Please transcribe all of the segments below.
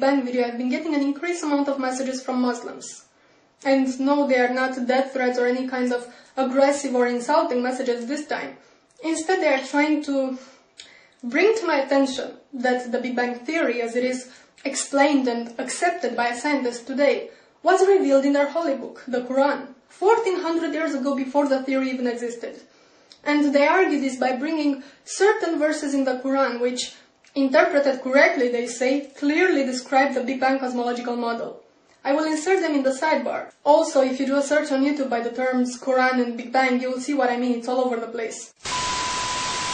Bang video, I've been getting an increased amount of messages from Muslims. And no, they are not death threats or any kinds of aggressive or insulting messages this time. Instead, they are trying to bring to my attention that the Big Bang Theory, as it is explained and accepted by scientists today, was revealed in their holy book, the Quran, 1400 years ago before the theory even existed. And they argue this by bringing certain verses in the Quran which, interpreted correctly, they say, clearly describe the Big Bang cosmological model. I will insert them in the sidebar. Also, if you do a search on YouTube by the terms Quran and Big Bang, you will see what I mean. It's all over the place.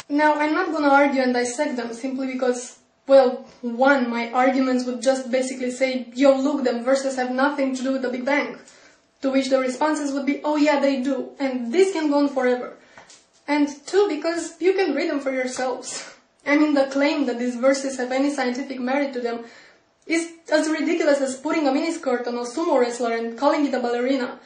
Now, I'm not gonna argue and dissect them simply because, well, one, my arguments would just basically say, yo, look, them verses have nothing to do with the Big Bang. To which the responses would be, oh yeah, they do. And this can go on forever. And two, because you can read them for yourselves. I mean, the claim that these verses have any scientific merit to them is as ridiculous as putting a miniskirt on a sumo wrestler and calling it a ballerina.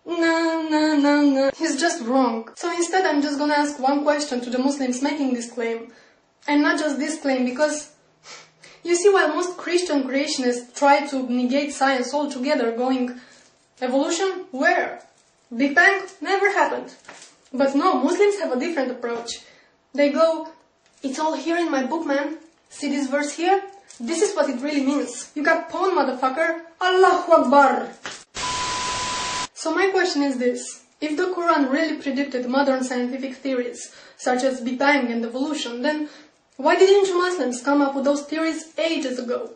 No. He's just wrong. So instead, I'm just gonna ask one question to the Muslims making this claim. And not just this claim, because you see, while most Christian creationists try to negate science altogether, going, evolution? Where? Big Bang? Never happened. But no, Muslims have a different approach. They go, it's all here in my book, man. See this verse here? This is what it really means. You got pawn, motherfucker. Allahu Akbar. So my question is this. If the Quran really predicted modern scientific theories, such as Big Bang and evolution, then why didn't you Muslims come up with those theories ages ago?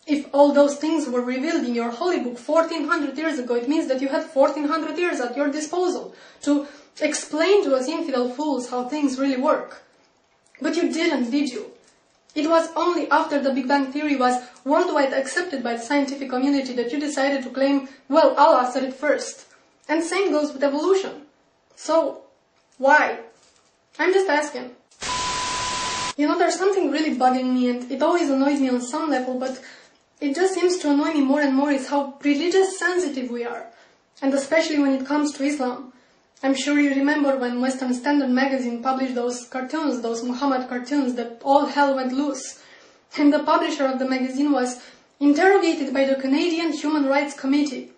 If all those things were revealed in your holy book 1400 years ago, it means that you had 1400 years at your disposal to explain to us infidel fools how things really work. But you didn't, did you? It was only after the Big Bang Theory was worldwide accepted by the scientific community that you decided to claim, well, Allah said it first. And same goes with evolution. So, why? I'm just asking. You know, there's something really bugging me, and it always annoys me on some level, but it just seems to annoy me more and more is how religious sensitive we are. And especially when it comes to Islam. I'm sure you remember when Western Standard magazine published those cartoons, those Muhammad cartoons, that all hell went loose. And the publisher of the magazine was interrogated by the Canadian Human Rights Committee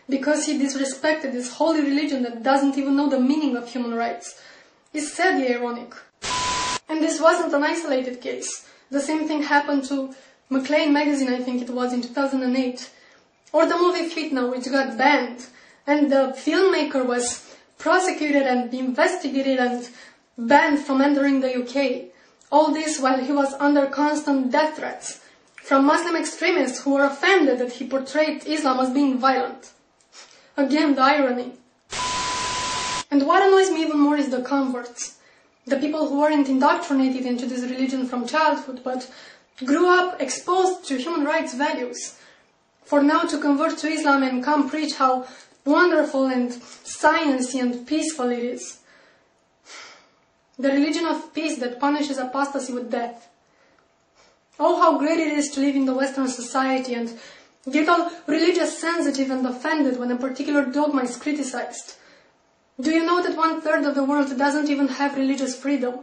because he disrespected this holy religion that doesn't even know the meaning of human rights. It's sadly ironic. And this wasn't an isolated case. The same thing happened to Maclean magazine, I think it was, in 2008. Or the movie Fitna, which got banned. And the filmmaker was prosecuted and investigated and banned from entering the UK. All this while he was under constant death threats from Muslim extremists who were offended that he portrayed Islam as being violent. Again, the irony. And what annoys me even more is the converts. The people who weren't indoctrinated into this religion from childhood, but grew up exposed to human rights values. For now to convert to Islam and come preach how wonderful and sciencey and peaceful it is. The religion of peace that punishes apostasy with death. Oh, how great it is to live in the Western society and get all religious sensitive and offended when a particular dogma is criticized. Do you know that 1/3 of the world doesn't even have religious freedom?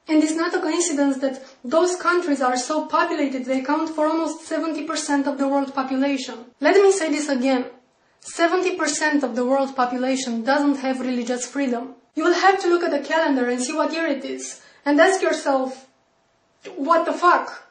And it's not a coincidence that those countries are so populated they account for almost 70% of the world population. Let me say this again. 70% of the world population doesn't have religious freedom. You will have to look at the calendar and see what year it is, and ask yourself, what the fuck?